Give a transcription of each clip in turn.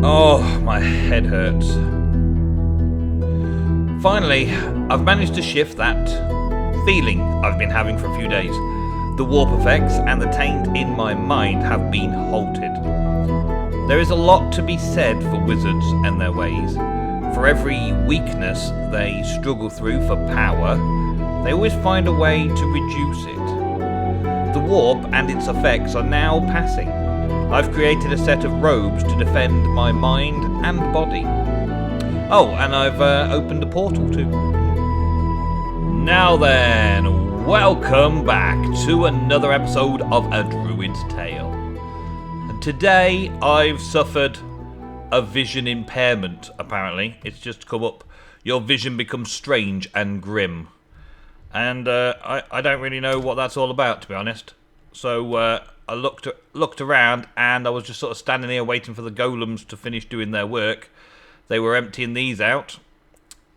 Oh, my head hurts. Finally, I've managed to shift that feeling I've been having for a few days. The warp effects and the taint in my mind have been halted. There is a lot to be said for wizards and their ways. For every weakness they struggle through for power, they always find a way to reduce it. The warp and its effects are now passing. I've created a set of robes to defend my mind and body. Oh, and I've opened a portal too. Now then, welcome back to another episode of A Druid's Tale. And today I've suffered a vision impairment, apparently. It's just come up. Your vision becomes strange and grim. And I don't really know what that's all about, to be honest. So I looked around, and I was just sort of standing here waiting for the golems to finish doing their work. They were emptying these out,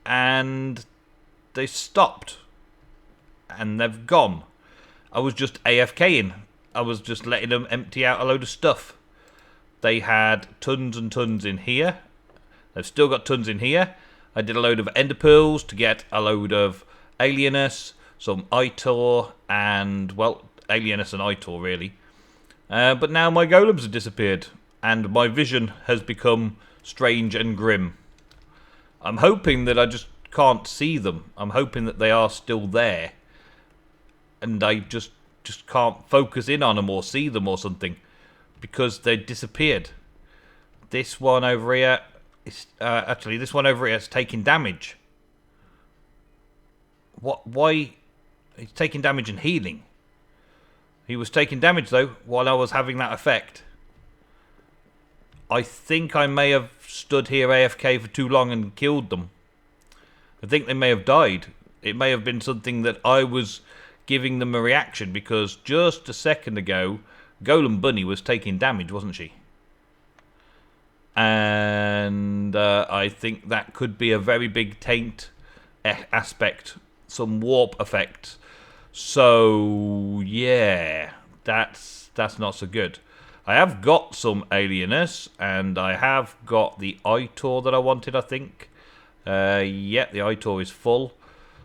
and they stopped, and they've gone. I was just AFKing. I was just letting them empty out a load of stuff. They had tons and tons in here. They've still got tons in here. I did a load of ender pearls to get a load of alienus, some itor, and, well, alienus and itor, really. But now my golems have disappeared, and my vision has become strange and grim. I'm hoping that I just can't see them. I'm hoping that they are still there, and I just can't focus in on them or see them or something, because they disappeared. This one over here is actually, this one over here is taking damage. What? Why? He's taking damage and healing. He was taking damage, though, while I was having that effect. I think I may have stood here AFK for too long and killed them. I think they may have died. It may have been something that I was giving them a reaction, because just a second ago, Golem Bunny was taking damage, wasn't she? And I think that could be a very big taint aspect, some warp effect. So, yeah, that's not so good. I have got some alienus, and I have got the itor that I wanted, I think. Yeah, the itor is full.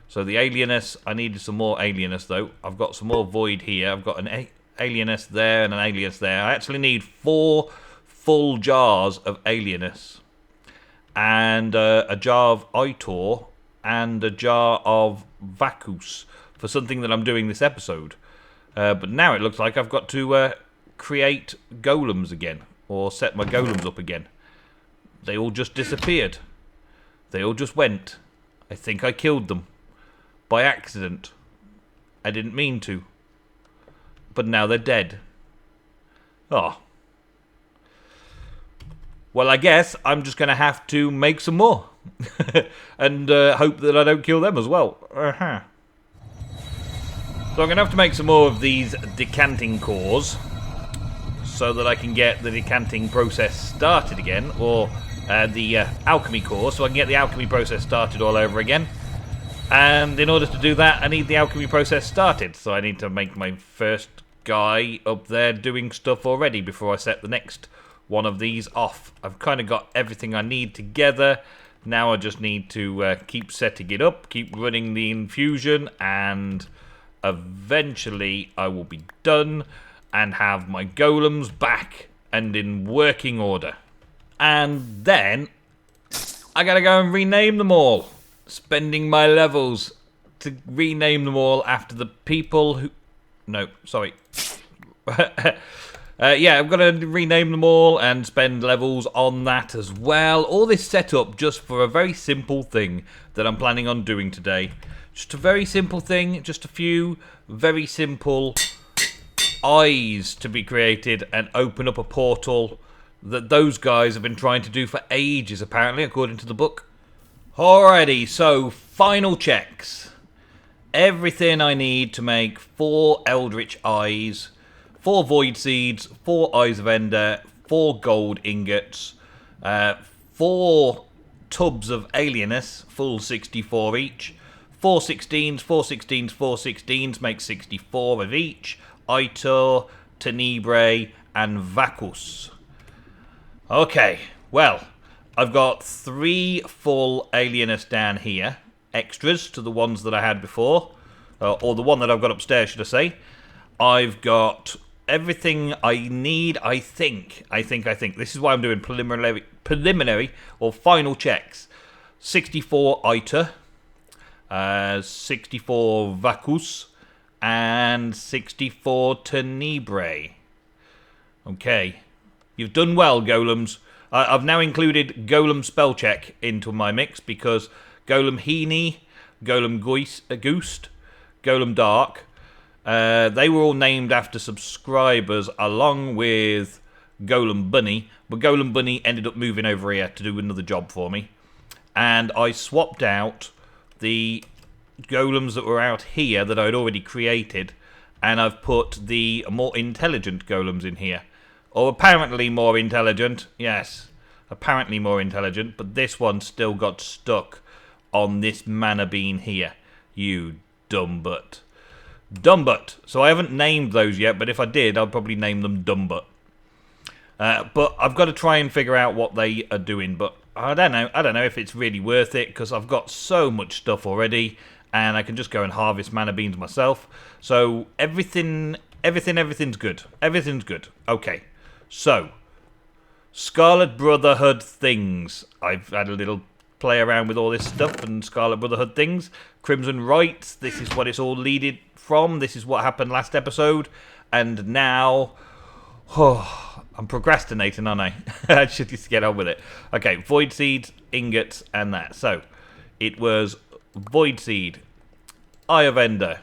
So the alienus, I needed some more alienus, though. I've got some more void here. I've got an alienus there and an alienus there. I actually need 4 full jars of alienus, and a jar of itor, and a jar of vacus, for something that I'm doing this episode. But now it looks like I've got to create golems again, or set my golems up again. They all just disappeared. They all just went. I think I killed them by accident. I didn't mean to. But now they're dead. Oh. Well, I guess I'm just going to have to make some more. And hope that I don't kill them as well. So I'm going to have to make some more of these decanting cores, so that I can get the decanting process started again, or the alchemy core, so I can get the alchemy process started all over again. And in order to do that, I need the alchemy process started, so I need to make my first guy up there doing stuff already before I set the next one of these off. I've kind of got everything I need together. Now I just need to keep setting it up, keep running the infusion, and eventually I will be done and have my golems back and in working order. And then I gotta go and rename them all. Spending my levels to rename them all after the people who... No, sorry. Yeah, I've got to rename them all and spend levels on that as well. All this set up just for a very simple thing that I'm planning on doing today. Just a very simple thing, just a few very simple eyes to be created and open up a portal that those guys have been trying to do for ages, apparently, according to the book. Alrighty, so final checks. Everything I need to make 4 Eldritch Eyes, 4 Void Seeds, 4 Eyes of Ender, 4 Gold Ingots, 4 Tubs of Alienus, full 64 each, 4 16s, 4 16s, 4 16s, make 64 of each, Itor, Tenebrae, and Vacus. Okay, Well, I've got 3 full alienists down here. Extras to the ones that I had before. Or the one that I've got upstairs, should I say. I've got everything I need, I think. This is why I'm doing preliminary or final checks. 64 Iter, 64 Vacus, and 64 Tenebrae. Okay. You've done well, Golems. I've now included Golem spell check into my mix because Golem Heaney, Golem Goost, Golem Dark, they were all named after subscribers along with Golem Bunny, but Golem Bunny ended up moving over here to do another job for me. And I swapped out the golems that were out here that I'd already created, and I've put the more intelligent golems in here. Or apparently more intelligent, yes, apparently more intelligent, but this one still got stuck on this mana bean here. You dumb butt. Dumb butt. So I haven't named those yet, but if I did, I'd probably name them dumb butt. But I've got to try and figure out what they are doing, but I don't know if it's really worth it, because I've got so much stuff already, and I can just go and harvest mana beans myself. So everything's good. Everything's good. Okay. So, Scarlet Brotherhood things. I've had a little play around with all this stuff and Scarlet Brotherhood things. Crimson Rites, this is what it's all leaded from. This is what happened last episode. And now... Oh, I'm procrastinating, aren't I? I should just get on with it. Okay, Void Seed, Ingots, and that. So, it was Void Seed, Eye of Ender,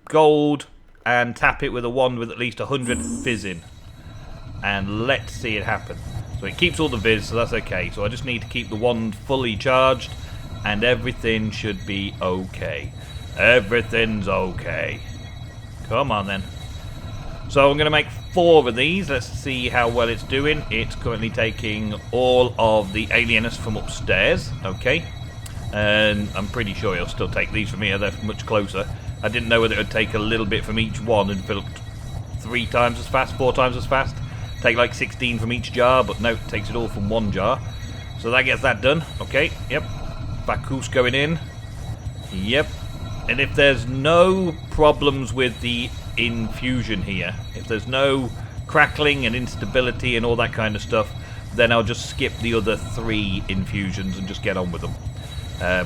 Gold, and tap it with a wand with at least 100 fizz in. And let's see it happen. So it keeps all the viz, so that's okay. So I just need to keep the wand fully charged, and everything should be okay. Everything's okay. Come on then. So I'm going to make 4 of these. Let's see how well it's doing. It's currently taking all of the alienists from upstairs. Okay. And I'm pretty sure it'll still take these from here. They're much closer. I didn't know whether it would take a little bit from each one and fill up 3 times as fast, 4 times as fast. Take like 16 from each jar, but no, it takes it all from 1 jar. So that gets that done. Okay, yep. Vacus going in. Yep. And if there's no problems with the infusion here, if there's no crackling and instability and all that kind of stuff, then I'll just skip the other 3 infusions and just get on with them.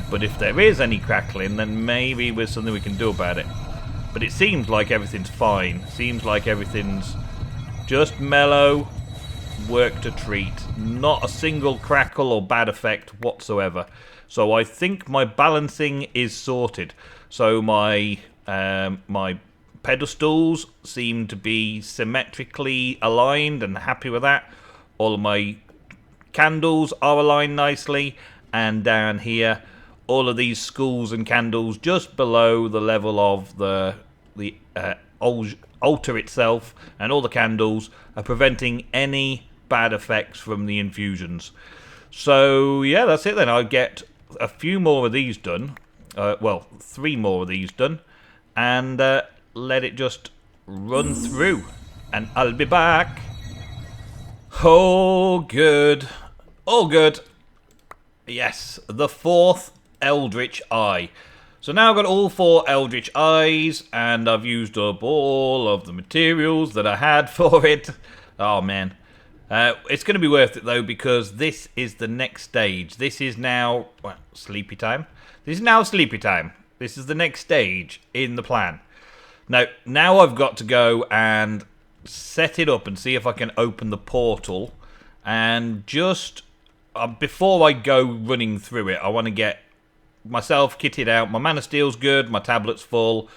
But if there is any crackling, then maybe there's something we can do about it. But it seems like everything's fine. Seems like everything's just mellow, work to treat. Not a single crackle or bad effect whatsoever. So I think my balancing is sorted. So my my pedestals seem to be symmetrically aligned and happy with that. All of my candles are aligned nicely. And down here, all of these schools and candles just below the level of the altar itself, and all the candles are preventing any bad effects from the infusions. So yeah, that's it then. I'll get a few more of these done. Well, 3 more of these done, and let it just run through, and I'll be back. Oh, good. Oh, good. Yes, the 4th Eldritch Eye. So now I've got all 4 Eldritch Eyes, and I've used up all of the materials that I had for it. Oh, man. It's going to be worth it, though, because this is the next stage. This is now... Well, sleepy time. This is now sleepy time. This is the next stage in the plan. Now I've got to go and set it up and see if I can open the portal. And just... before I go running through it, I want to get myself kitted out. My mana steel's good, my tablet's full.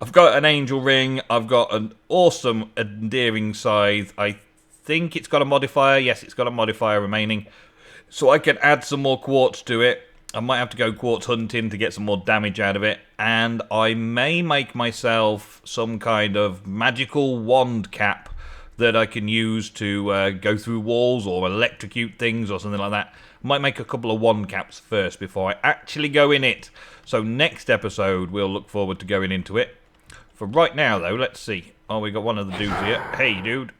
I've got an angel ring, I've got an awesome endearing scythe. I think it's got a modifier. Yes, it's got a modifier remaining. So I can add some more quartz to it. I might have to go quartz hunting to get some more damage out of it. And I may make myself some kind of magical wand cap that I can use to go through walls or electrocute things or something like that. I might make a couple of wand caps first before I actually go in it. So next episode, we'll look forward to going into it. For right now, though, let's see. Oh, we got one of the dudes here. Hey, dude.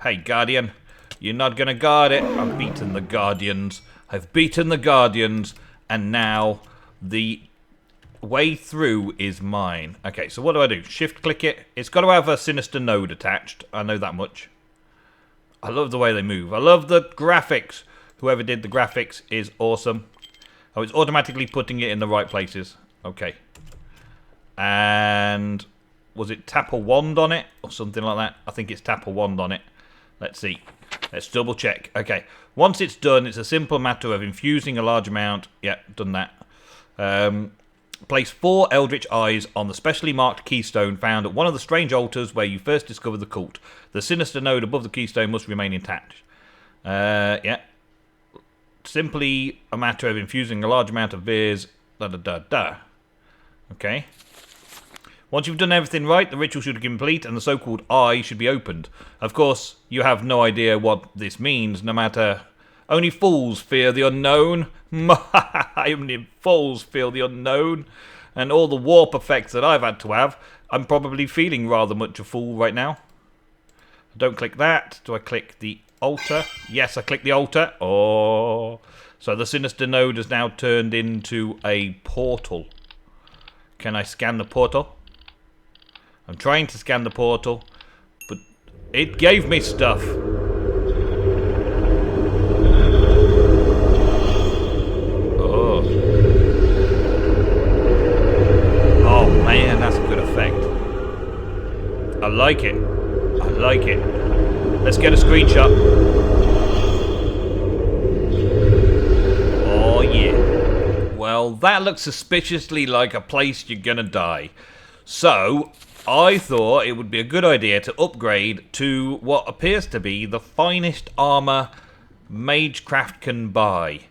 Hey, Guardian. You're not gonna guard it. I've beaten the Guardians. I've beaten the Guardians. And now the way through is mine. Okay, so what do I do? Shift click it. It's got to have a sinister node attached. I know that much. I love the way they move. I love the graphics. Whoever did the graphics is awesome. Oh, it's automatically putting it in the right places. Okay. And was it tap a wand on it? Or something like that? I think it's tap a wand on it. Let's see. Let's double check. Okay. Once it's done, it's a simple matter of infusing a large amount. Yeah, done that. Place 4 Eldritch Eyes on the specially marked keystone found at one of the strange altars where you first discovered the cult. The sinister node above the keystone must remain intact. Yeah. Simply a matter of infusing a large amount of Veers. Okay. Once you've done everything right, the ritual should be complete and the so-called eye should be opened. Of course, you have no idea what this means, no matter... Only fools fear the unknown. Only fools fear the unknown. And all the warp effects that I've had to have, I'm probably feeling rather much a fool right now. Don't click that. Do I click the altar? Yes, I click the altar. Oh. So the sinister node has now turned into a portal. Can I scan the portal? I'm trying to scan the portal, but it gave me stuff. Oh. Oh man, that's a good effect. I like it. I like it. Let's get a screenshot. Oh yeah. Well, that looks suspiciously like a place you're gonna die. So, I thought it would be a good idea to upgrade to what appears to be the finest armor Magecraft can buy.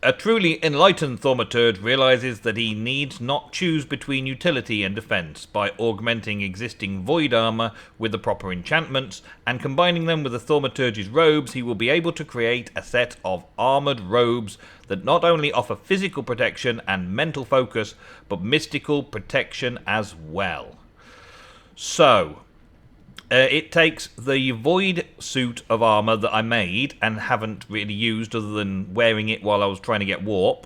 A truly enlightened thaumaturge realizes that he needs not choose between utility and defense by augmenting existing void armor with the proper enchantments and combining them with the thaumaturge's robes. He will be able to create a set of armored robes that not only offer physical protection and mental focus, but mystical protection as well. So, it takes the void suit of armor that I made and haven't really used other than wearing it while I was trying to get warp.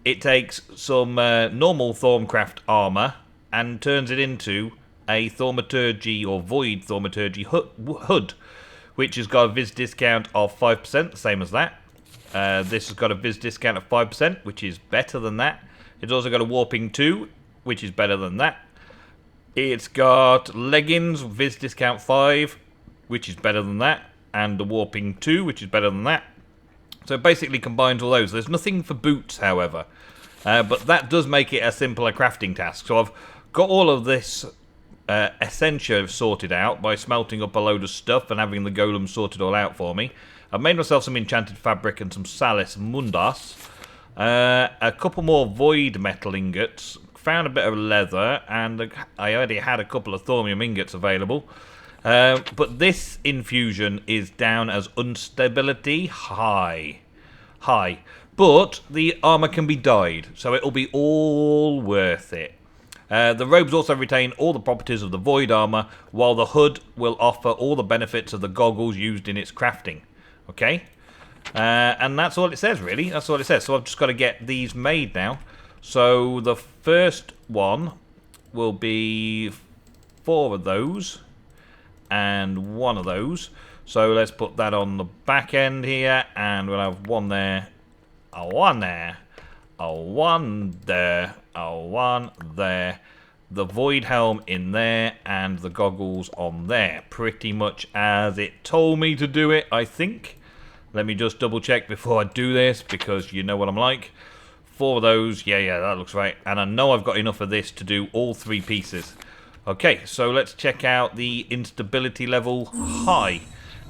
It takes some normal Thorncraft armor and turns it into a thaumaturgy or void thaumaturgy hood, which has got a viz discount of 5%, same as that. This has got a viz discount of 5%, which is better than that. It's also got a warping 2, which is better than that. It's got leggings, viz discount 5, which is better than that. And the warping 2, which is better than that. So it basically combines all those. There's nothing for boots, however. But that does make it a simpler crafting task. So I've got all of this Essentia sorted out by smelting up a load of stuff and having the Golems sorted all out for me. I've made myself some enchanted fabric and some Salis Mundas. A couple more void metal ingots. Found a bit of leather, and I already had a couple of thaumium ingots available. But this infusion is down as instability high. But the armor can be dyed, so it'll be all worth it. The robes also retain all the properties of the void armor, while the hood will offer all the benefits of the goggles used in its crafting. Okay? And that's all it says, really. That's all it says. So I've just got to get these made now. So the first one will be 4 of those and 1 of those. So let's put that on the back end here, and we'll have 1 there, a 1 there, a 1 there, a 1 there, the void helm in there, and the goggles on there. Pretty much as it told me to do it, I think. Let me just double check before I do this, because you know what I'm like. 4 of those, yeah, that looks right. And I know I've got enough of this to do all 3 pieces. Okay, so let's check out the instability level high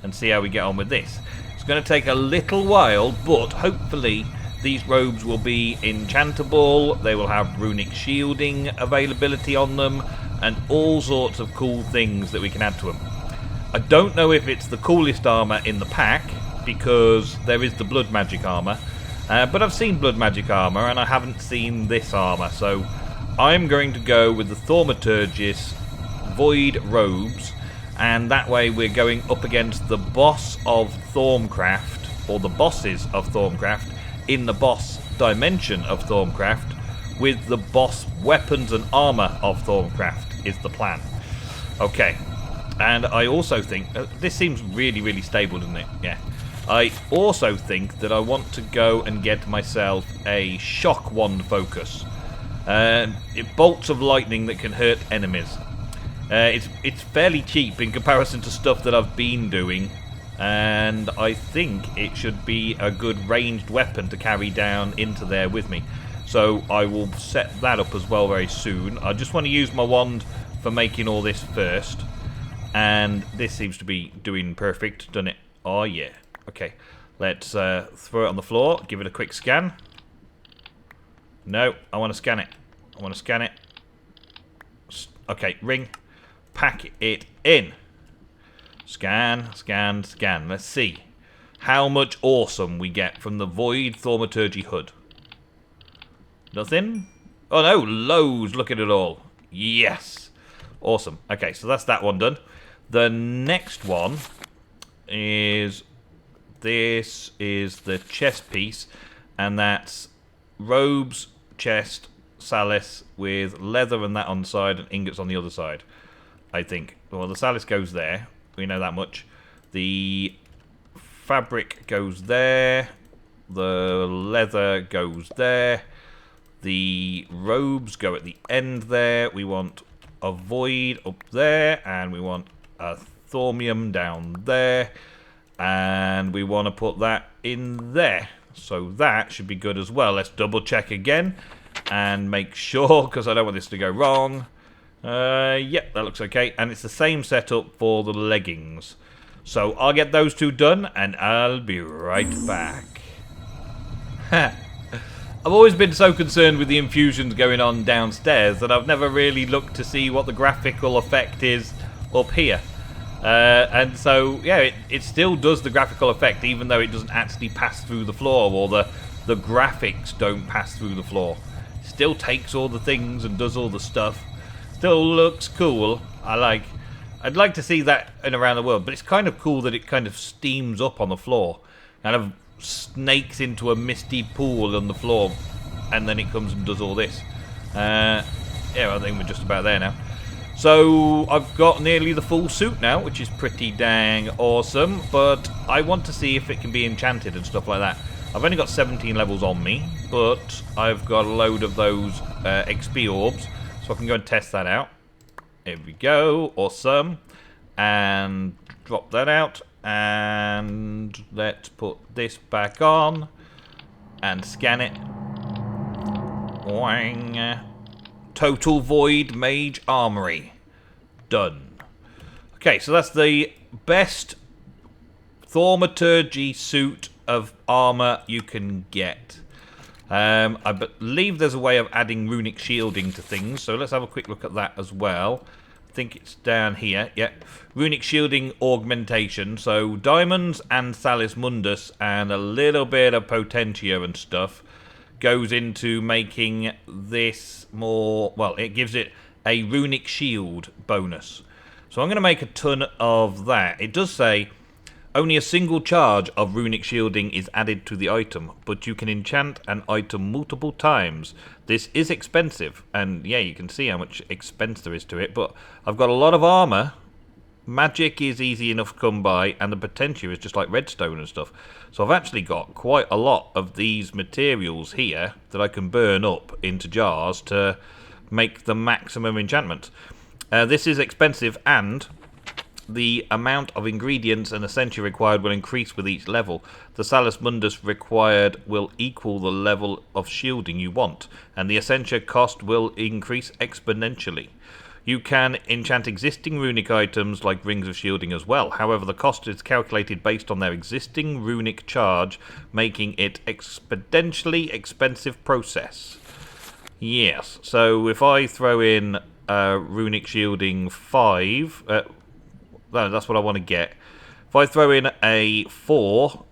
and see how we get on with this. It's going to take a little while, but hopefully these robes will be enchantable. They will have runic shielding availability on them and all sorts of cool things that we can add to them. I don't know if it's the coolest armor in the pack, because there is the blood magic armor. But I've seen blood magic armor and I haven't seen this armor, so I'm going to go with the Thaumaturgis void robes, And that way we're going up against the boss of Thorncraft, or the bosses of Thorncraft, in the boss dimension of Thorncraft, with the boss weapons and armor of Thorncraft is the plan. Okay, and I also think, this seems really, really stable, doesn't it? Yeah. I also think that I want to go and get myself a shock wand focus. Bolts of lightning that can hurt enemies. It's fairly cheap in comparison to stuff that I've been doing, and I think it should be a good ranged weapon to carry down into there with me. So I will set that up as well very soon. I just want to use my wand for making all this first, and this seems to be doing perfect, doesn't it? Oh yeah. Okay, let's throw it on the floor, give it a quick scan. No, I want to scan it. I want to scan it. Okay, ring. Pack it in. Scan, scan, scan. Let's see how much awesome we get from the Void Thaumaturgy Hood. Nothing? Oh no, loads. Look at it all. Yes. Awesome. Okay, so that's that one done. The next one is... This is the chest piece, and that's robes, chest, Salis with leather and that on the side and ingots on the other side, I think. Well, the Salis goes there. We know that much. The fabric goes there. The leather goes there. The robes go at the end there. We want a void up there, and we want a thaumium down there. And we want to put that in there. So that should be good as well. Let's double check again and make sure, because I don't want this to go wrong. Yep, that looks okay. And it's the same setup for the leggings. So I'll get those two done and I'll be right back. I've always been so concerned with the infusions going on downstairs that I've never really looked to see what the graphical effect is up here. And so, yeah, it still does the graphical effect, even though it doesn't actually pass through the floor, or the graphics don't pass through the floor. Still takes all the things and does all the stuff. Still looks cool. I'd like to see that in around the world, but it's kind of cool that it kind of steams up on the floor, kind of snakes into a misty pool on the floor, and then it comes and does all this. Yeah, I think we're just about there now. So I've got nearly the full suit now, which is pretty dang awesome, but I want to see if it can be enchanted and stuff like that. I've only got 17 levels on me, but I've got a load of those XP orbs, so I can go and test that out. Here we go, awesome. And drop that out, and let's put this back on, and scan it. Wang. Total Void Mage Armory. Done. Okay, so that's the best thaumaturgy suit of armor you can get. I believe there's a way of adding runic shielding to things, so let's have a quick look at that as well. I think it's down here. Yeah, runic shielding augmentation. So diamonds and Thalis Mundus and a little bit of potentia and stuff goes into making this more, well, it gives it a runic shield bonus. So I'm going to make a ton of that. It does say only a single charge of runic shielding is added to the item, but you can enchant an item multiple times. This is expensive, and yeah, you can see how much expense there is to it, but I've got a lot of armor. Magic is easy enough to come by, and the potentia is just like redstone and stuff. So I've actually got quite a lot of these materials here that I can burn up into jars to make the maximum enchantment. This is expensive, and the amount of ingredients and essentia required will increase with each level. The Thalis Mundus required will equal the level of shielding you want, and the essentia cost will increase exponentially. You can enchant existing runic items like rings of shielding as well. However, the cost is calculated based on their existing runic charge, making it exponentially expensive process. Yes, so if I throw in runic shielding 5, no, that's what I want to get. If I throw in a 4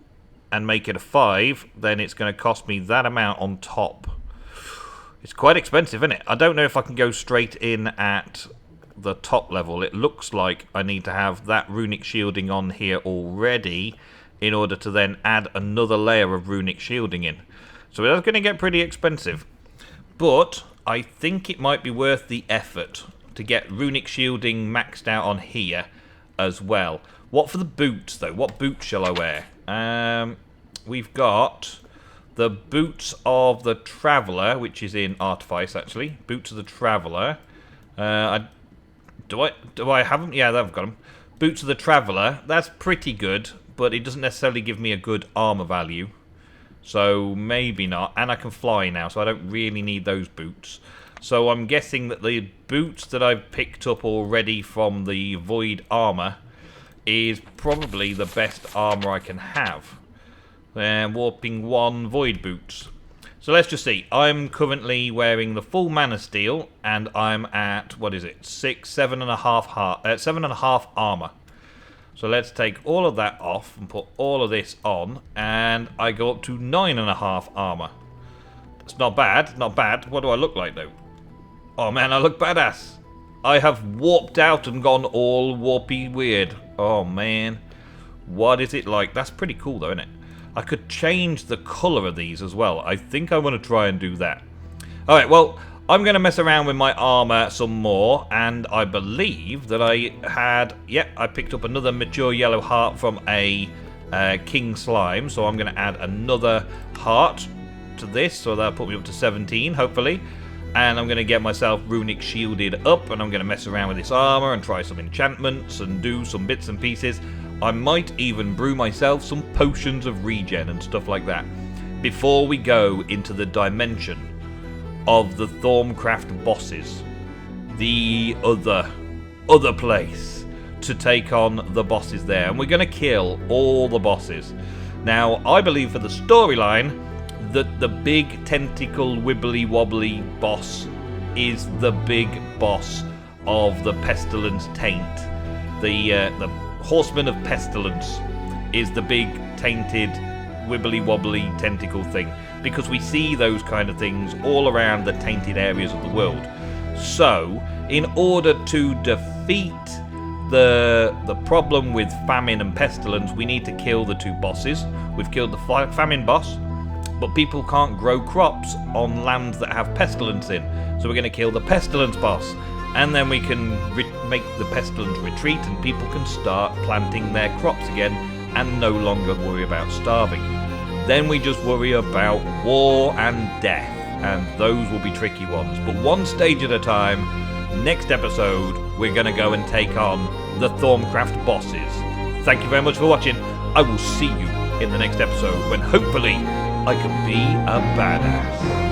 and make it a 5, then it's going to cost me that amount on top. It's quite expensive, isn't it? I don't know if I can go straight in at the top level, it looks like I need to have that runic shielding on here already in order to then add another layer of runic shielding in. So that's going to get pretty expensive. But I think it might be worth the effort to get runic shielding maxed out on here as well. What for the boots, though? What boots shall I wear? We've got the Boots of the Traveller, which is in Artifice, actually. Boots of the Traveller. Do I have them? Yeah, I've got them. Boots of the Traveller. That's pretty good, but it doesn't necessarily give me a good armor value. So maybe not. And I can fly now, so I don't really need those boots. So I'm guessing that the boots that I've picked up already from the Void armor is probably the best armor I can have. Warping 1 Void boots. So let's just see. I'm currently wearing the full Mana Steel, and I'm at, what is it, 7.5 armor. So let's take all of that off and put all of this on, and I go up to 9.5 armor. It's not bad, not bad. What do I look like, though? Oh man, I look badass. I have warped out and gone all warpy weird. Oh man. What is it like? That's pretty cool, though, isn't it? I could change the colour of these as well. I think I want to try and do that. Alright, well, I'm going to mess around with my armour some more, and I believe that I had... Yep, I picked up another mature yellow heart from a king slime, so I'm going to add another heart to this, so that'll put me up to 17, hopefully. And I'm going to get myself runic shielded up, and I'm going to mess around with this armour and try some enchantments and do some bits and pieces. I might even brew myself some potions of regen and stuff like that before we go into the dimension of the Thorncraft bosses, the other place to take on the bosses there, and we're going to kill all the bosses. Now, I believe for the storyline that the big tentacle wibbly wobbly boss is the big boss of the Pestilence Taint. The Horseman of Pestilence is the big tainted wibbly wobbly tentacle thing, because we see those kind of things all around the tainted areas of the world. So in order to defeat the problem with Famine and Pestilence, we need to kill the two bosses. We've killed the Famine boss, but people can't grow crops on lands that have Pestilence in, so we're going to kill the Pestilence boss. And then we can make the Pestilence retreat, and people can start planting their crops again and no longer worry about starving. Then we just worry about war and death, and those will be tricky ones. But one stage at a time. Next episode, we're going to go and take on the Thorncraft bosses. Thank you very much for watching. I will see you in the next episode when hopefully I can be a badass.